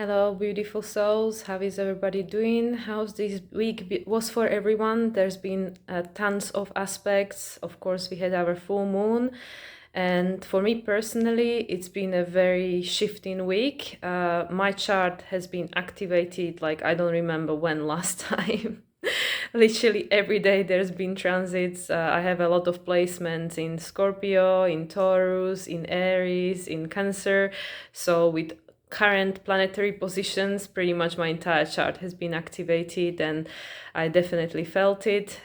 Hello, beautiful souls. How is everybody doing? How's this week was for everyone? There's been tons of aspects. Of course, we had our full moon. And for me personally, it's been a very shifting week. My chart has been activated like I don't remember when last time. Literally every day there's been transits. I have a lot of placements in Scorpio, in Taurus, in Aries, in Cancer. So with current planetary positions, pretty much my entire chart has been activated, and I definitely felt it.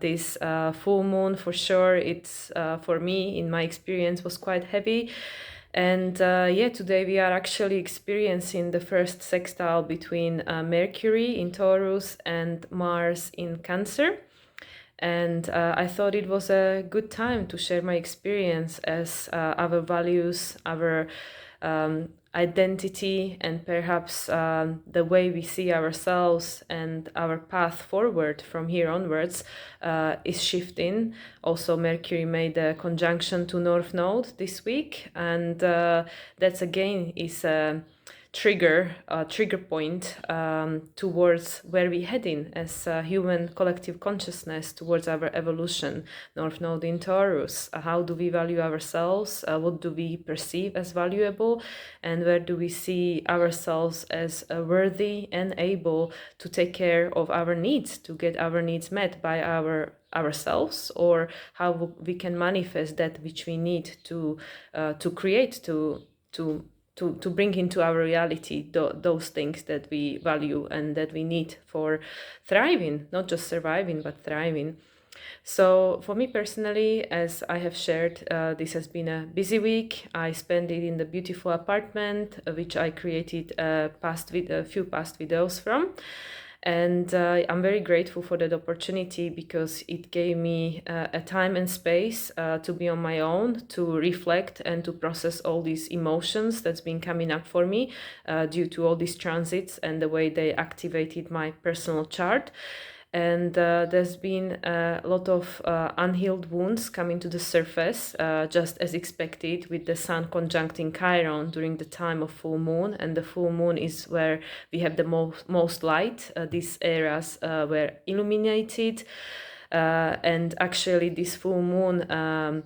This full moon, for sure, it's for me, in my experience, was quite heavy. And yeah, today we are actually experiencing the first sextile between Mercury in Taurus and Mars in Cancer. And I thought it was a good time to share my experience as our values, our identity, and perhaps the way we see ourselves and our path forward from here onwards is shifting. Also, Mercury made a conjunction to North Node this week, and that's again is a trigger point towards where we're heading as human collective consciousness towards our evolution. North Node in Taurus. How do we value ourselves? What do we perceive as valuable? And where do we see ourselves as worthy and able to take care of our needs, to get our needs met by ourselves, or how we can manifest that which we need to create, to bring into our reality those things that we value and that we need for thriving, not just surviving, but thriving. So for me personally, as I have shared, this has been a busy week. I spent it in the beautiful apartment, which I created a few past videos from. And I'm very grateful for that opportunity because it gave me a time and space to be on my own, to reflect and to process all these emotions that's been coming up for me due to all these transits and the way they activated my personal chart. And there's been a lot of unhealed wounds coming to the surface, just as expected, with the sun conjuncting Chiron during the time of full moon. And the full moon is where we have the most light. These areas were illuminated, and actually this full moon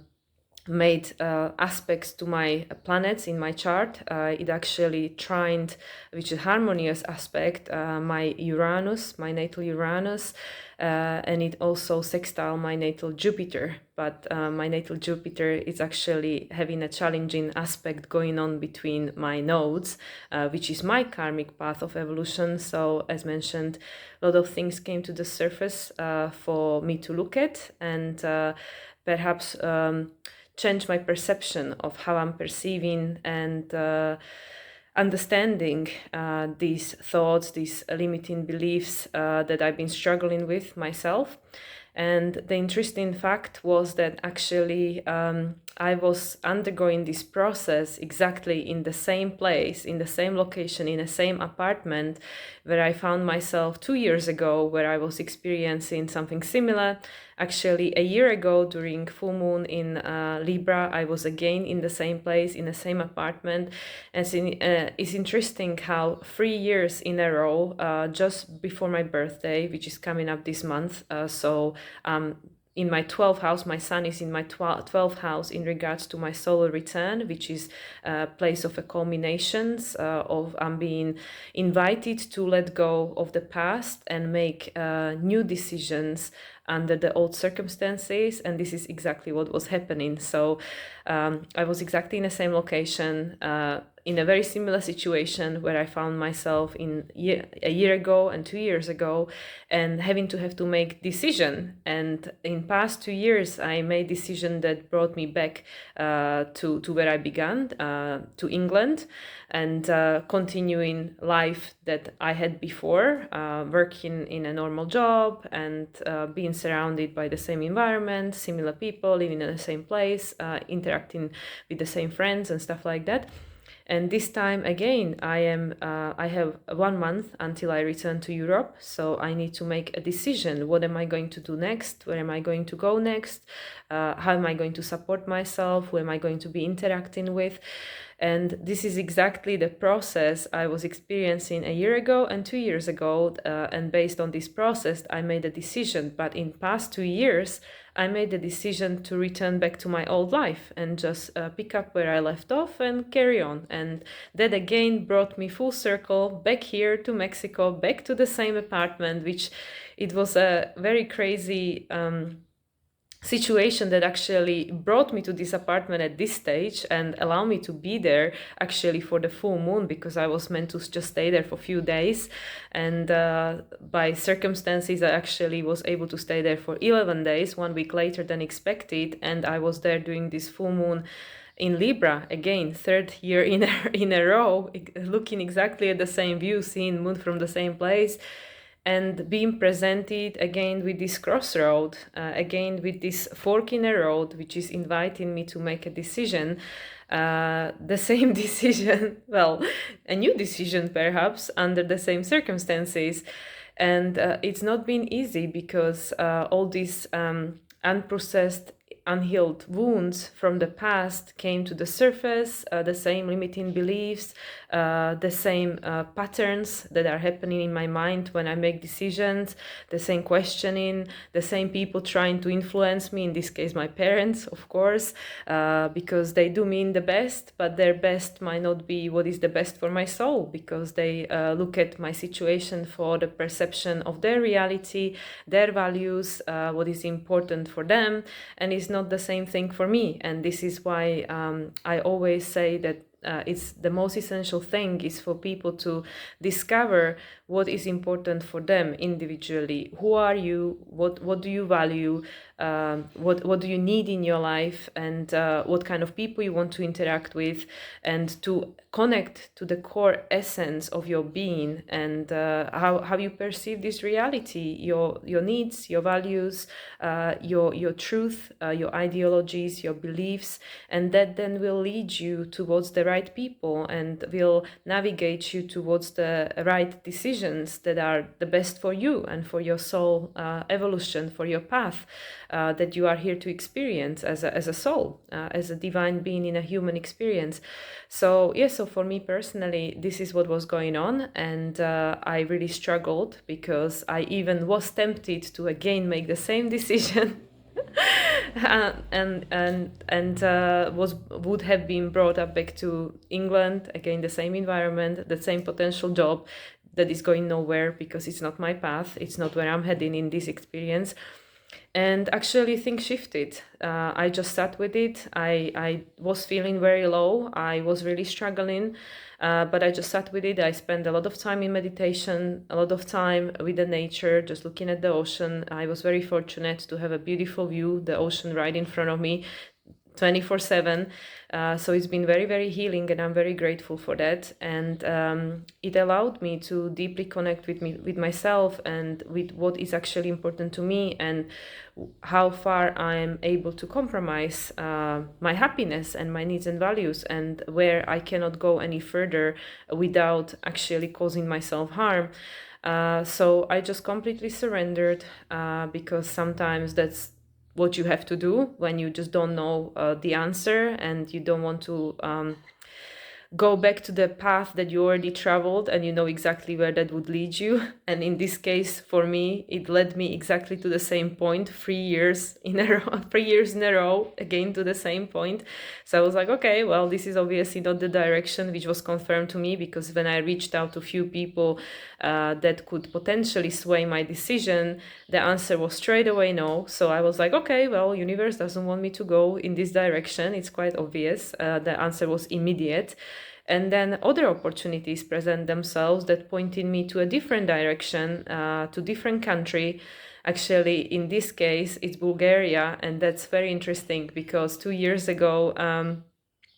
made aspects to my planets in my chart. It actually trined, which is a harmonious aspect, my Uranus, my natal Uranus, and it also sextile my natal Jupiter. But my natal Jupiter is actually having a challenging aspect going on between my nodes, which is my karmic path of evolution. So as mentioned, a lot of things came to the surface for me to look at, and perhaps change my perception of how I'm perceiving and understanding these thoughts, these limiting beliefs that I've been struggling with myself. And the interesting fact was that actually I was undergoing this process exactly in the same place, in the same location, in the same apartment where I found myself 2 years ago, where I was experiencing something similar. Actually, a year ago during full moon in Libra, I was again in the same place, in the same apartment. And it's interesting how 3 years in a row, just before my birthday, which is coming up this month, in my 12th house, my sun is in my 12th house in regards to my solar return, which is a place of a culminations, of being invited to let go of the past and make new decisions under the old circumstances. And this is exactly what was happening. So I was exactly in the same location, in a very similar situation where I found myself a year ago and 2 years ago, and having to have to make decision. And in past 2 years, I made decision that brought me back to where I began, to England, and continuing life that I had before, working in a normal job and being surrounded by the same environment, similar people, living in the same place, interacting with the same friends and stuff like that. And this time again, I have 1 month until I return to Europe. So I need to make a decision. What am I going to do next? Where am I going to go next? How am I going to support myself? Who am I going to be interacting with? And this is exactly the process I was experiencing a year ago and 2 years ago. And based on this process, I made a decision. But in past 2 years, I made the decision to return back to my old life and just pick up where I left off and carry on. And that again brought me full circle back here to Mexico, back to the same apartment, which it was a very crazy situation that actually brought me to this apartment at this stage and allowed me to be there actually for the full moon, because I was meant to just stay there for a few days, and by circumstances I actually was able to stay there for 11 days, 1 week later than expected, and I was there during this full moon in Libra, again, third year in a row, looking exactly at the same view, seeing moon from the same place, and being presented again with this crossroad, again with this fork in a road, which is inviting me to make a decision, the same decision, well, a new decision perhaps, under the same circumstances. And it's not been easy, because all these unprocessed, unhealed wounds from the past came to the surface, the same limiting beliefs, the same patterns that are happening in my mind when I make decisions, the same questioning, the same people trying to influence me, in this case my parents, of course, because they do mean the best, but their best might not be what is the best for my soul, because they look at my situation for the perception of their reality, their values, what is important for them, and it's not the same thing for me. And this is why I always say that it's the most essential thing is for people to discover what is important for them individually. Who are you? What do you value? What do you need in your life? And what kind of people you want to interact with, and to connect to the core essence of your being, and how you perceive this reality, your needs, your values, your truth, your ideologies, your beliefs, and that then will lead you towards the right people and will navigate you towards the right decisions that are the best for you and for your soul evolution, for your path that you are here to experience as a soul, as a divine being in a human experience. So yes, so for me personally, this is what was going on, and I really struggled, because I even was tempted to again make the same decision. and would have been brought up back to England, again the same environment, the same potential job that is going nowhere, because it's not my path, it's not where I'm heading in this experience. And actually things shifted. I just sat with it. I was feeling very low. I was really struggling, but I just sat with it. I spent a lot of time in meditation, a lot of time with the nature, just looking at the ocean. I was very fortunate to have a beautiful view, the ocean right in front of me, 24/7. So it's been very, very healing, and I'm very grateful for that. And it allowed me to deeply connect with myself, and with what is actually important to me, and how far I'm able to compromise my happiness and my needs and values, and where I cannot go any further without actually causing myself harm. So I just completely surrendered, because sometimes that's what you have to do when you just don't know the answer, and you don't want to go back to the path that you already traveled, and you know exactly where that would lead you. And in this case, for me, it led me exactly to the same point, 3 years in a row, 3 years in a row, again to the same point. So I was like, okay, well, this is obviously not the direction, which was confirmed to me, because when I reached out to few people that could potentially sway my decision, the answer was straight away no. So I was like, okay, well, universe doesn't want me to go in this direction. It's quite obvious. The answer was immediate. And then other opportunities present themselves that pointed me to a different direction, to different country. Actually, in this case, it's Bulgaria, and that's very interesting, because 2 years ago,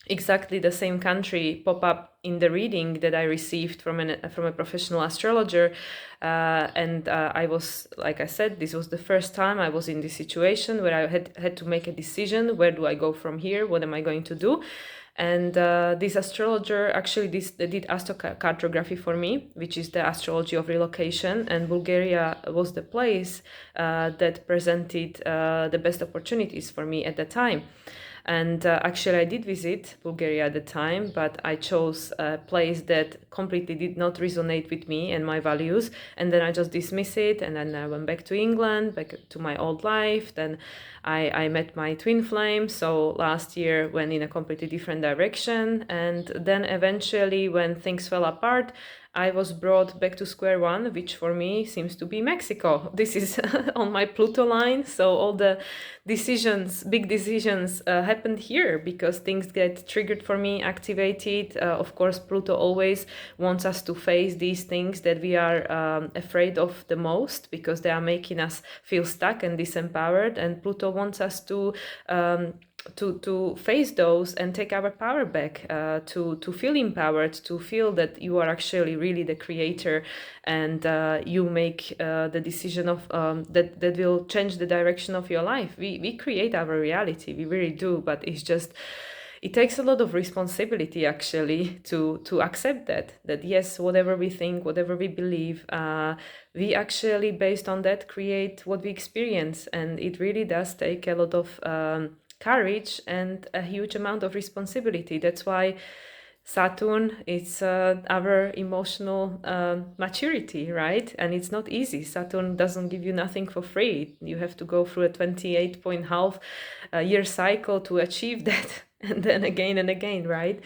exactly the same country pop up in the reading that I received from a professional astrologer, and I was, like I said, this was the first time I was in this situation where I had to make a decision. Where do I go from here? What am I going to do? And this astrologer actually did astrocartography for me, which is the astrology of relocation, and Bulgaria was the place that presented the best opportunities for me at the time. And actually, I did visit Bulgaria at the time, but I chose a place that completely did not resonate with me and my values. And then I just dismissed it. And then I went back to England, back to my old life. Then I met my twin flame. So last year went in a completely different direction. And then eventually, when things fell apart, I was brought back to square one, which for me seems to be Mexico. This is on my Pluto line. So all the decisions, big decisions happened here because things get triggered for me, activated. Of course, Pluto always wants us to face these things that we are afraid of the most because they are making us feel stuck and disempowered. And Pluto wants us to face those and take our power back, to feel empowered, to feel that you are actually really the creator, and you make the decision of that will change the direction of your life. We create our reality, we really do, but it takes a lot of responsibility actually to accept that yes, whatever we think, whatever we believe, we actually based on that create what we experience, and it really does take a lot of courage and a huge amount of responsibility. That's why Saturn is our emotional maturity, right? And it's not easy. Saturn doesn't give you nothing for free. You have to go through a 28.5 year cycle to achieve that, and then again and again, right?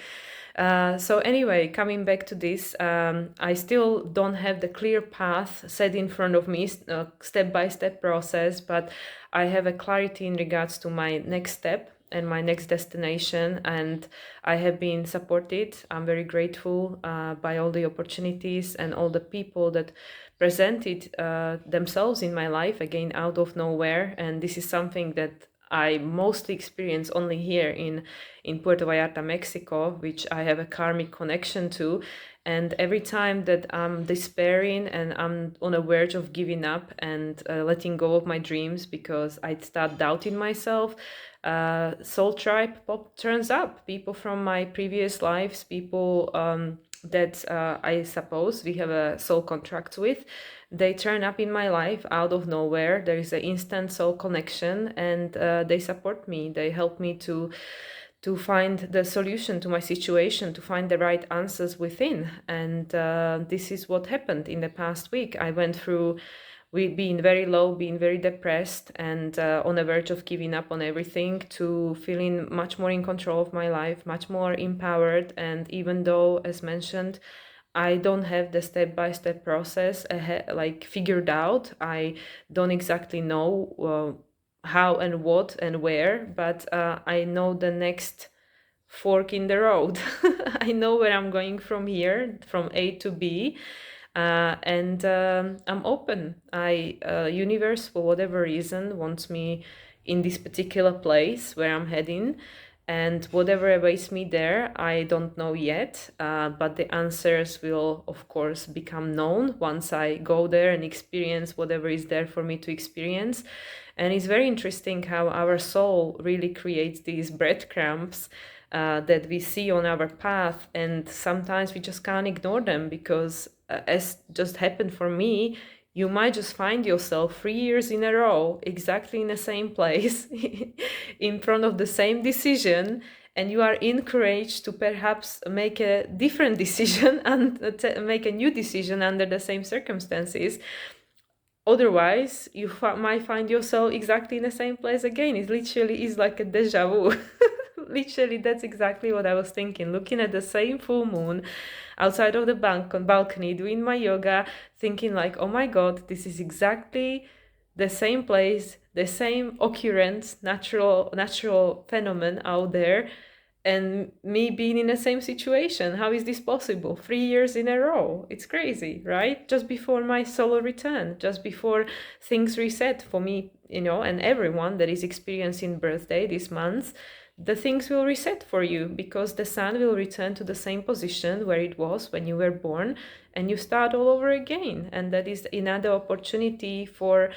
So anyway, coming back to this, I still don't have the clear path set in front of me, step-by-step process, but I have a clarity in regards to my next step and my next destination, and I have been supported. I'm very grateful by all the opportunities and all the people that presented themselves in my life, again, out of nowhere. And this is something that I mostly experience only here in Puerto Vallarta, Mexico, which I have a karmic connection to. And every time that I'm despairing and I'm on a verge of giving up and letting go of my dreams because I start doubting myself, Soul Tribe turns up. People from my previous lives, people that I suppose we have a soul contract with, they turn up in my life out of nowhere. There is an instant soul connection, and they support me. They help me to find the solution to my situation, to find the right answers within. And this is what happened in the past week. I went through being very low, being very depressed, and on the verge of giving up on everything, to feeling much more in control of my life, much more empowered. And even though, as mentioned, I don't have the step-by-step process like figured out, I don't exactly know how and what and where, but I know the next fork in the road. I know where I'm going from here, from A to B, and I'm open. Universe, for whatever reason, wants me in this particular place where I'm heading, and whatever awaits me there, I don't know yet, but the answers will, of course, become known once I go there and experience whatever is there for me to experience. And it's very interesting how our soul really creates these breadcrumbs that we see on our path, and sometimes we just can't ignore them because, as just happened for me, you might just find yourself 3 years in a row exactly in the same place in front of the same decision, and you are encouraged to perhaps make a different decision and make a new decision under the same circumstances. Otherwise, you might find yourself exactly in the same place again. It literally is like a deja vu. Literally, that's exactly what I was thinking. Looking at the same full moon outside of the balcony, doing my yoga, thinking like, oh my God, this is exactly the same place, the same occurrence, natural phenomenon out there, and me being in the same situation. How is this possible? 3 years in a row. It's crazy, right? Just before my solar return, just before things reset for me, and everyone that is experiencing birthday this month, the things will reset for you because the sun will return to the same position where it was when you were born, and you start all over again. And that is another opportunity for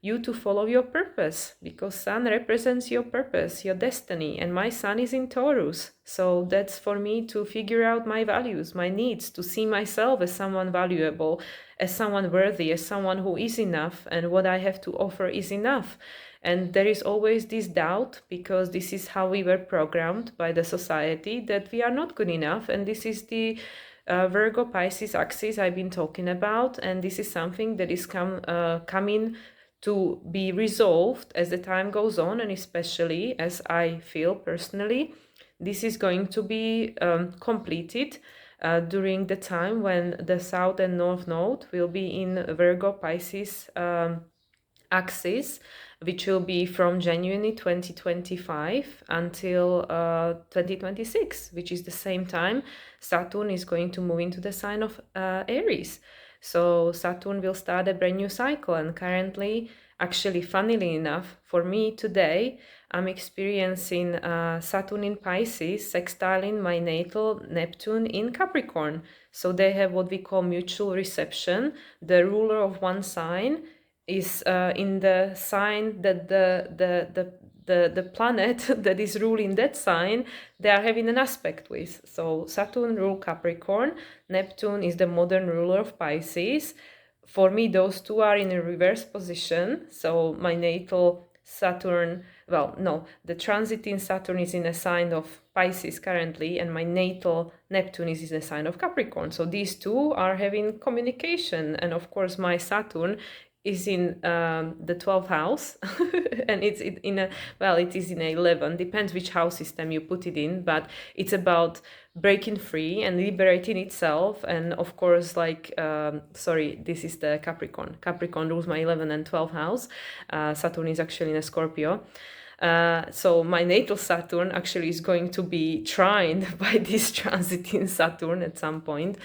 you to follow your purpose, because sun represents your purpose, your destiny, and my sun is in Taurus. So that's for me to figure out my values, my needs, to see myself as someone valuable, as someone worthy, as someone who is enough, and what I have to offer is enough. And there is always this doubt, because this is how we were programmed by the society, that we are not good enough. And this is the Virgo Pisces axis I've been talking about. And this is something that is coming to be resolved as the time goes on, and especially as I feel personally, this is going to be completed during the time when the South and North Node will be in Virgo Pisces axis, which will be from January 2025 until 2026, which is the same time Saturn is going to move into the sign of Aries. So Saturn will start a brand new cycle, and currently, actually, funnily enough, for me today, I'm experiencing Saturn in Pisces sextiling my natal Neptune in Capricorn. So they have what we call mutual reception. The ruler of one sign is in the sign that the planet that is ruling that sign, they are having an aspect with. So Saturn rules Capricorn, Neptune is the modern ruler of Pisces. For me, those two are in a reverse position. So my natal Saturn, well, no, the transit in Saturn is in a sign of Pisces currently, and my natal Neptune is in a sign of Capricorn. So these two are having communication. And of course, my Saturn is in the 12th house and it's in a, well, it is in a 11, depends which house system you put it in, but it's about breaking free and liberating itself. And of course, like sorry, this is the Capricorn rules my 11 and 12th house. Saturn is actually in a Scorpio. So my natal Saturn actually is going to be trined by this transit in Saturn at some point.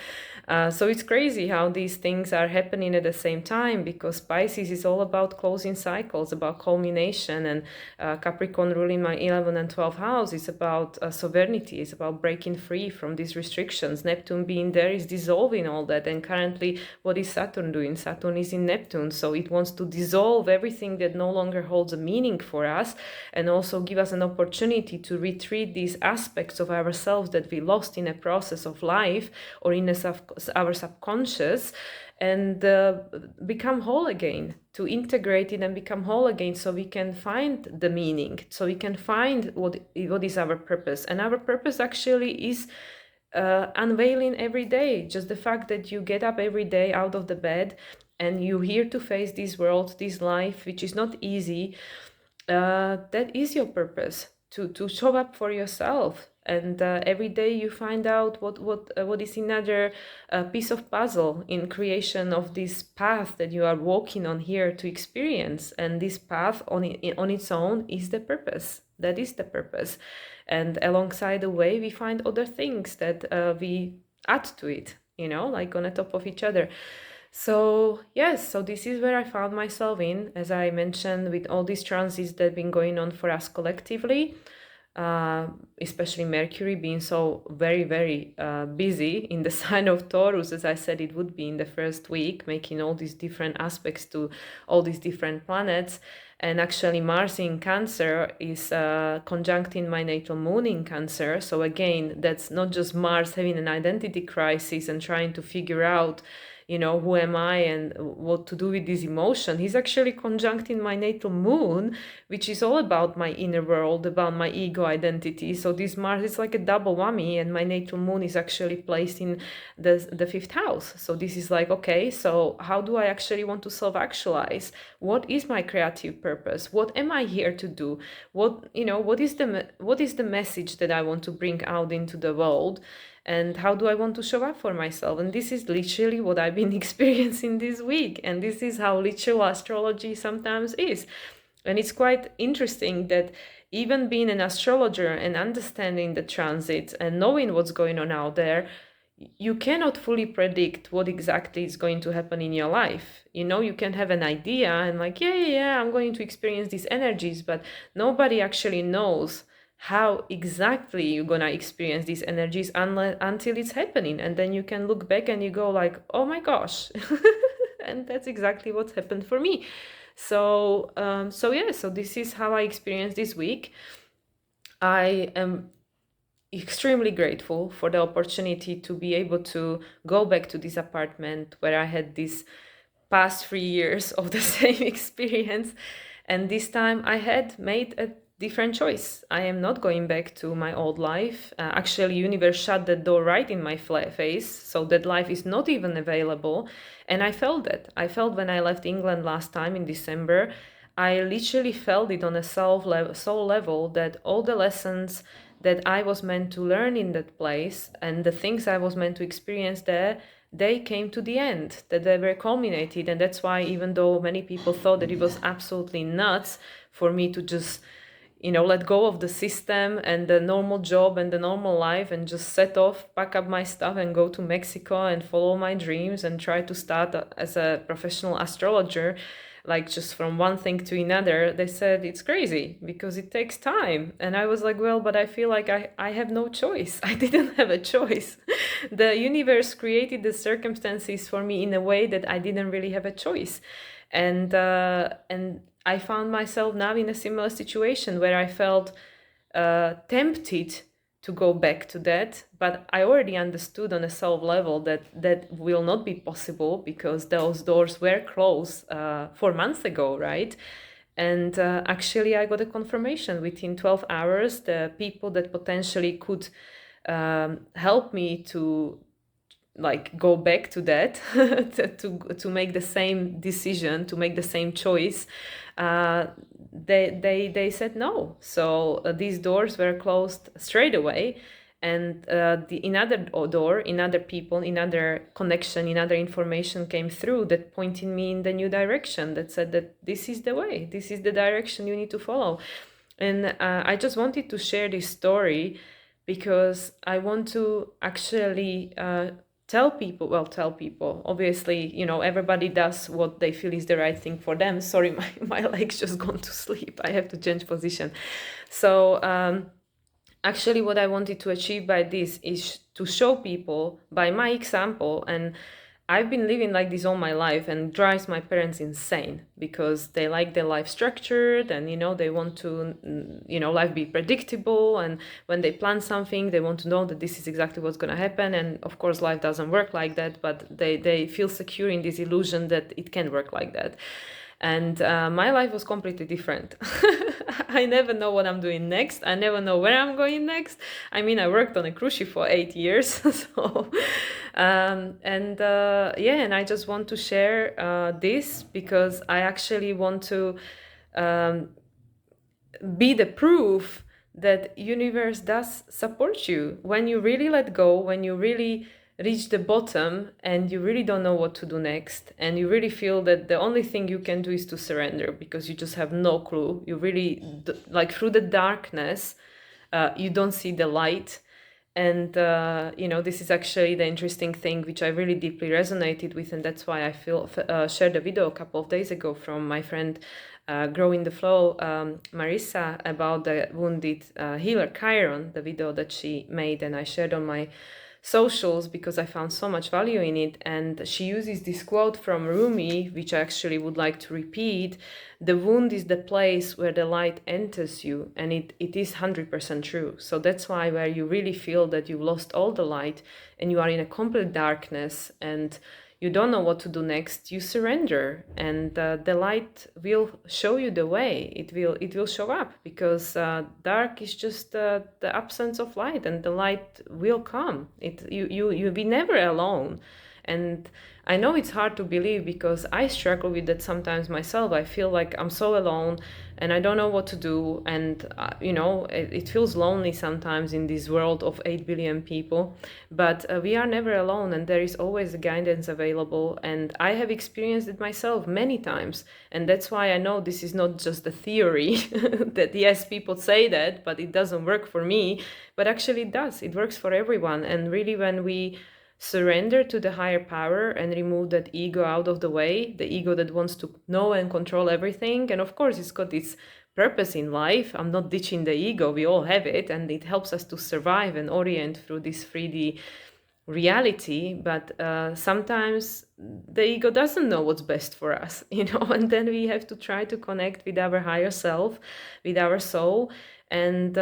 So it's crazy how these things are happening at the same time, because Pisces is all about closing cycles, about culmination, and Capricorn ruling my 11 and 12th house is about sovereignty, it's about breaking free from these restrictions. Neptune being there is dissolving all that, and currently what is Saturn doing? Saturn is in Neptune, so it wants to dissolve everything that no longer holds a meaning for us, and also give us an opportunity to retrieve these aspects of ourselves that we lost in a process of life or in our subconscious, and become whole again, to integrate it and become whole again, so we can find the meaning, so we can find what is our purpose. And our purpose actually is unveiling every day. Just the fact that you get up every day out of the bed and you're here to face this world, this life, which is not easy, that is your purpose, to show up for yourself. And every day you find out what is another piece of puzzle in creation of this path that you are walking on here to experience. And this path on its own is the purpose. That is the purpose. And alongside the way, we find other things that we add to it, like on the top of each other. So yes, so this is where I found myself in, as I mentioned, with all these transits that have been going on for us collectively, especially Mercury being so very, very busy in the sign of Taurus, as I said it would be in the first week, making all these different aspects to all these different planets. And actually Mars in Cancer is conjuncting my natal moon in Cancer. So again, that's not just Mars having an identity crisis and trying to figure out, who am I and what to do with this emotion. He's actually conjuncting my natal moon, which is all about my inner world, about my ego identity. So this Mars is like a double whammy, and my natal moon is actually placed in the 5th house. So this is like, okay, so how do I actually want to self-actualize? What is my creative purpose? What am I here to do? What is the message that I want to bring out into the world? And how do I want to show up for myself? And this is literally what I've been experiencing this week. And this is how literal astrology sometimes is. And it's quite interesting that even being an astrologer and understanding the transits and knowing what's going on out there, you cannot fully predict what exactly is going to happen in your life. You can have an idea and like, yeah, I'm going to experience these energies, but nobody actually knows how exactly you're gonna experience these energies until it's happening. And then you can look back and you go like, oh my gosh. And that's exactly what's happened for me. So this is how I experienced this week. I am extremely grateful for the opportunity to be able to go back to this apartment where I had these past 3 years of the same experience. And this time I had made a different choice. I am not going back to my old life. Actually, universe shut the door right in my face, so that life is not even available. And I felt that. I felt when I left England last time in December, I literally felt it on a soul level that all the lessons that I was meant to learn in that place and the things I was meant to experience there, they came to the end, that they were culminated. And that's why, even though many people thought that it was absolutely nuts for me to just, let go of the system and the normal job and the normal life and just set off, pack up my stuff and go to Mexico and follow my dreams and try to start as a professional astrologer, like just from one thing to another, they said it's crazy because it takes time. And I was like, well, but I feel like I have no choice. I didn't have a choice. The universe created the circumstances for me in a way that I didn't really have a choice. And I found myself now in a similar situation where I felt tempted to go back to that, but I already understood on a soul level that that will not be possible because those doors were closed 4 months ago, right? And actually, I got a confirmation within 12 hours. The people that potentially could help me to like go back to that to make the same decision, to make the same choice, they said no. So these doors were closed straight away, and the another door, another people, another connection, another information came through that pointed me in the new direction, that said that this is the way, this is the direction you need to follow. And I just wanted to share this story because I want to actually tell people, obviously, everybody does what they feel is the right thing for them. Sorry, my leg's just gone to sleep. I have to change position. So actually what I wanted to achieve by this is to show people by my example. And I've been living like this all my life, and drives my parents insane because they like their life structured, and they want to life be predictable, and when they plan something they want to know that this is exactly what's going to happen. And of course life doesn't work like that, but they feel secure in this illusion that it can work like that. And my life was completely different. I never know what I'm doing next. I never know where I'm going next. I mean, I worked on a cruise ship for 8 years. So, and I just want to share this because I actually want to be the proof that universe does support you when you really let go, when you really reach the bottom and you really don't know what to do next, and you really feel that the only thing you can do is to surrender because you just have no clue. You really like through the darkness, you don't see the light. And this is actually the interesting thing which I really deeply resonated with, and that's why I shared a video a couple of days ago from my friend Grow in the Flow, Marissa, about the wounded healer Chiron, the video that she made, and I shared on my socials because I found so much value in it. And she uses this quote from Rumi, which I actually would like to repeat: the wound is the place where the light enters you. And it is 100% true. So that's why where you really feel that you've lost all the light and you are in a complete darkness and you don't know what to do next, you surrender, and the light will show you the way. It will show up, because dark is just the absence of light, and the light will come. You'll be never alone. And I know it's hard to believe because I struggle with that sometimes myself. I feel like I'm so alone and I don't know what to do. And, it feels lonely sometimes in this world of 8 billion people. But we are never alone, and there is always a guidance available. And I have experienced it myself many times. And that's why I know this is not just a theory that, yes, people say that, but it doesn't work for me. But actually it does. It works for everyone. And really, when we surrender to the higher power and remove that ego out of the way, the ego that wants to know and control everything. And of course, it's got its purpose in life. I'm not ditching the ego. We all have it, and it helps us to survive and orient through this 3D reality. But sometimes the ego doesn't know what's best for us, and then we have to try to connect with our higher self, with our soul, and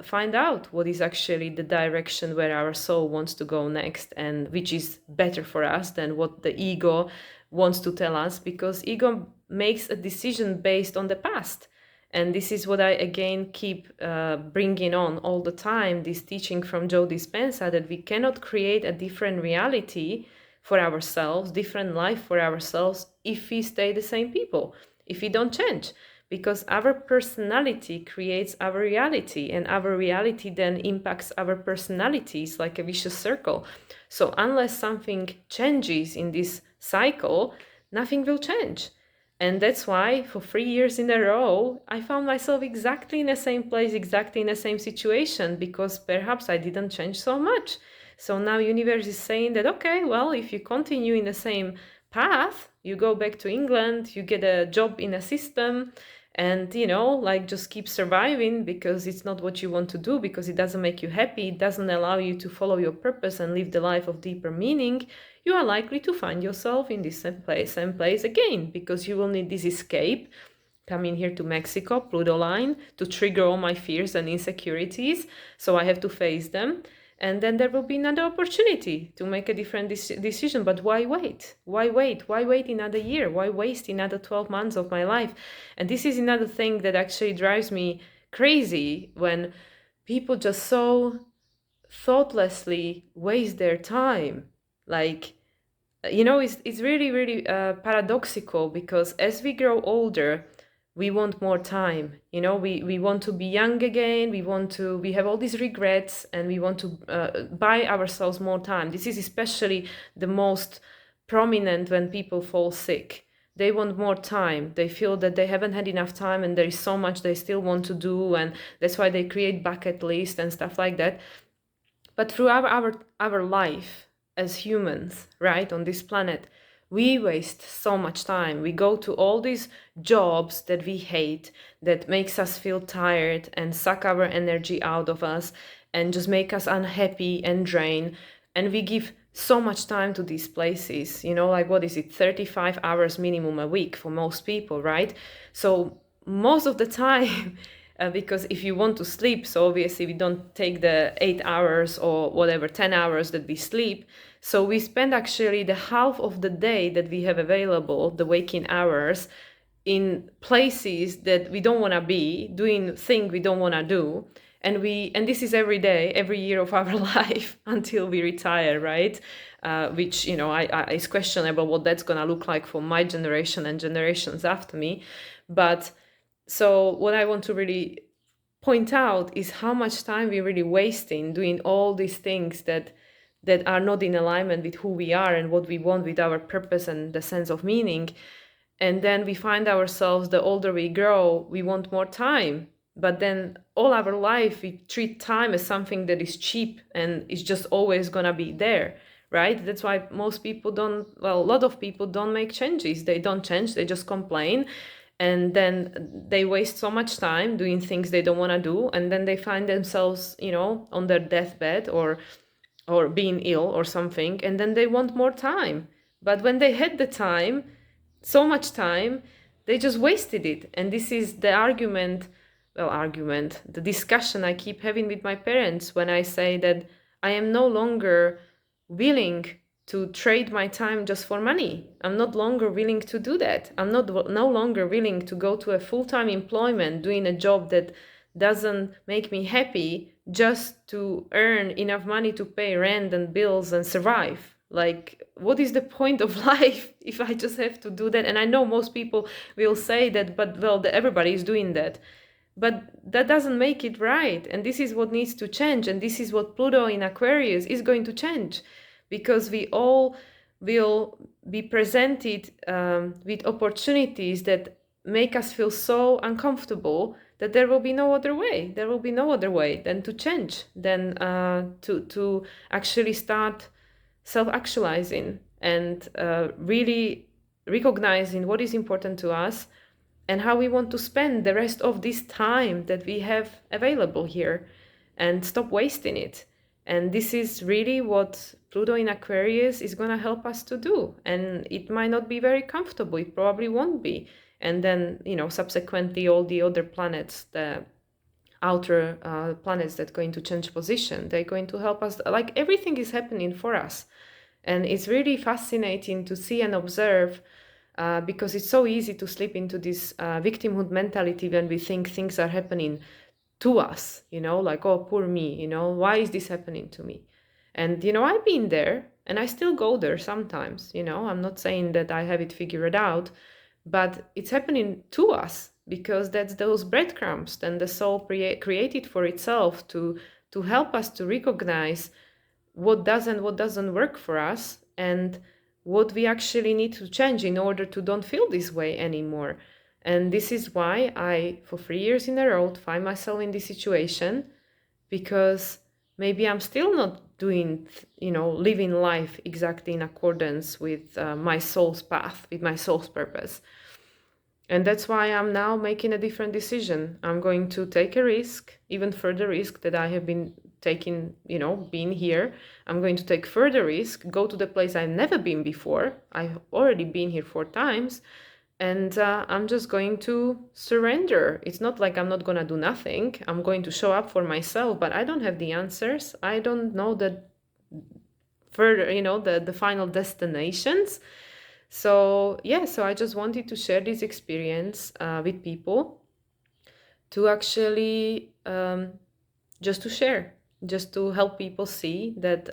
find out what is actually the direction where our soul wants to go next, and which is better for us than what the ego wants to tell us. Because ego makes a decision based on the past. And this is what I again keep bringing on all the time, this teaching from Joe Dispenza, that we cannot create a different reality for ourselves, different life for ourselves, if we stay the same people, if we don't change. Because our personality creates our reality, and our reality then impacts our personalities like a vicious circle. So unless something changes in this cycle, nothing will change. And that's why for 3 years in a row, I found myself exactly in the same place, exactly in the same situation, because perhaps I didn't change so much. So now universe is saying that, okay, well, if you continue in the same path, you go back to England, you get a job in a system, and like just keep surviving because it's not what you want to do, because it doesn't make you happy, it doesn't allow you to follow your purpose and live the life of deeper meaning, you are likely to find yourself in this same place again, because you will need this escape, coming here to Mexico, Pluto line, to trigger all my fears and insecurities, so I have to face them. And then there will be another opportunity to make a different decision. But why wait? Why wait? Why wait another year? Why waste another 12 months of my life? And this is another thing that actually drives me crazy, when people just so thoughtlessly waste their time. Like, it's really, really paradoxical, because as we grow older, we want more time. We want to be young again, we have all these regrets, and we want to buy ourselves more time. This is especially the most prominent when people fall sick. They want more time. They feel that they haven't had enough time, and there is so much they still want to do, and that's why they create bucket lists and stuff like that. But throughout our life as humans, right, on this planet, we waste so much time. We go to all these jobs that we hate, that makes us feel tired and suck our energy out of us and just make us unhappy and drain. And we give so much time to these places, like, what is it, 35 hours minimum a week for most people, right? So most of the time, because if you want to sleep, so obviously we don't take the 8 hours or whatever, 10 hours that we sleep. So we spend actually the half of the day that we have available, the waking hours, in places that we don't want to be, doing things we don't want to do. And this is every day, every year of our life until we retire, right? Which, is questionable what that's going to look like for my generation and generations after me. But so what I want to really point out is how much time we're really wasting doing all these things that are not in alignment with who we are and what we want, with our purpose and the sense of meaning. And then we find ourselves, the older we grow, we want more time. But then all our life, we treat time as something that is cheap and is just always going to be there, right? That's why most people a lot of people don't make changes. They don't change, they just complain. And then they waste so much time doing things they don't want to do. And then they find themselves, on their deathbed or being ill or something. And then they want more time. But when they had the time, so much time, they just wasted it. And this is the the discussion I keep having with my parents, when I say that I am no longer willing to trade my time just for money. I'm not longer willing to do that. I'm no longer willing to go to a full-time employment doing a job that doesn't make me happy, just to earn enough money to pay rent and bills and survive. Like, what is the point of life if I just have to do that? And I know most people will say that, but well, everybody is doing that. But that doesn't make it right. And this is what needs to change. And this is what Pluto in Aquarius is going to change, because we all will be presented with opportunities that make us feel so uncomfortable that there will be no other way. There will be no other way than to change, than to actually start self-actualizing and really recognizing what is important to us and how we want to spend the rest of this time that we have available here, and stop wasting it. And this is really what Pluto in Aquarius is going to help us to do. And it might not be very comfortable. It probably won't be. And then, subsequently, all the other planets, the outer planets that are going to change position, they're going to help us. Like, everything is happening for us. And it's really fascinating to see and observe because it's so easy to slip into this victimhood mentality when we think things are happening to us, like, oh, poor me, why is this happening to me? And, I've been there and I still go there sometimes, I'm not saying that I have it figured out, but it's happening to us because that's those breadcrumbs that the soul created for itself to help us to recognize what does and what doesn't work for us, and what we actually need to change in order to don't feel this way anymore. And this is why I, for 3 years in a row, find myself in this situation, because maybe I'm still not doing, living life exactly in accordance with my soul's path, with my soul's purpose. And that's why I'm now making a different decision. I'm going to take a risk, even further risk that I have been taking, being here. I'm going to take further risk, go to the place I've never been before. I've already been here 4 times. And I'm just going to surrender. It's not like I'm not going to do nothing. I'm going to show up for myself, but I don't have the answers. I don't know the further, the final destinations. So I just wanted to share this experience with people, to actually just to share, just to help people see that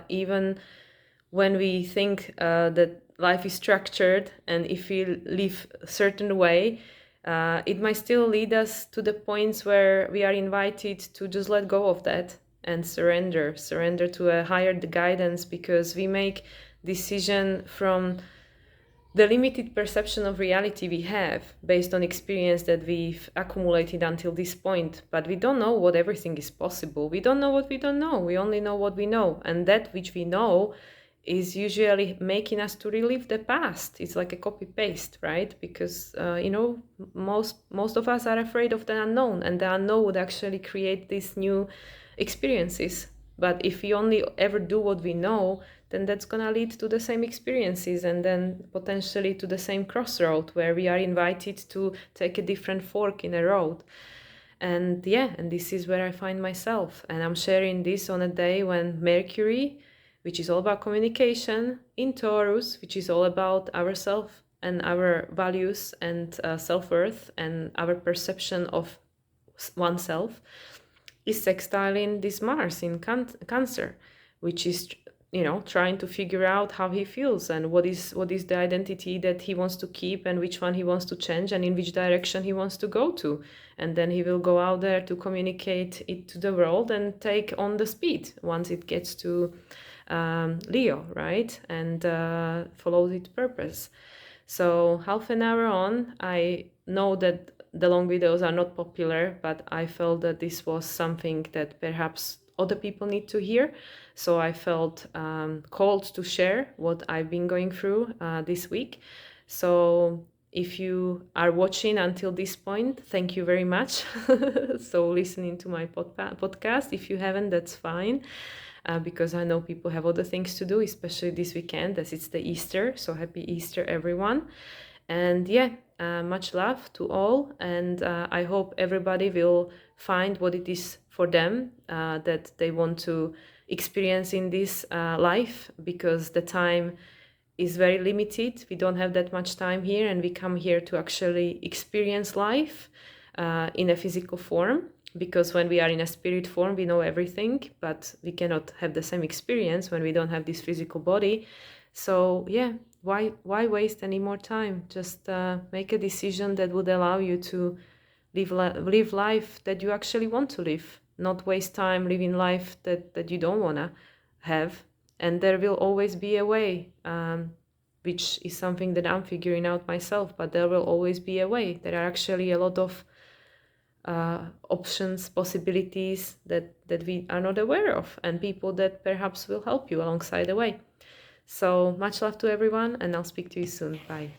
even when we think that life is structured, and if we live a certain way, it might still lead us to the points where we are invited to just let go of that and surrender to a higher guidance, because we make decision from the limited perception of reality we have based on experience that we've accumulated until this point. But we don't know what everything is possible. We don't know what we don't know. We only know what we know. And that which we know is usually making us to relive the past. It's like a copy paste, right? Because, most of us are afraid of the unknown, and the unknown would actually create these new experiences. But if we only ever do what we know, then that's going to lead to the same experiences, and then potentially to the same crossroad where we are invited to take a different fork in a road. And this is where I find myself. And I'm sharing this on a day when Mercury, which is all about communication, in Taurus, which is all about ourselves and our values and self-worth and our perception of oneself, is sextiling this Mars in Cancer, which is trying to figure out how he feels and what is the identity that he wants to keep and which one he wants to change and in which direction he wants to go to. And then he will go out there to communicate it to the world and take on the speed once it gets to Leo, right? And follows its purpose. So half an hour on, I know that the long videos are not popular, but I felt that this was something that perhaps other people need to hear. So I felt called to share what I've been going through this week. So if you are watching until this point, thank you very much. So listening to my podcast. If you haven't, that's fine. Because I know people have other things to do, especially this weekend as it's the Easter. So happy Easter, everyone. And much love to all. And I hope everybody will find what it is for them that they want to experience in this life, because the time is very limited. We don't have that much time here, and we come here to actually experience life in a physical form. Because when we are in a spirit form, we know everything, but we cannot have the same experience when we don't have this physical body. So why waste any more time? Just make a decision that would allow you to live life that you actually want to live, not waste time living life that you don't want to have. And there will always be a way, which is something that I'm figuring out myself, but there will always be a way. There are actually a lot of options, possibilities that we are not aware of, and people that perhaps will help you alongside the way. So much love to everyone, and I'll speak to you soon. Bye.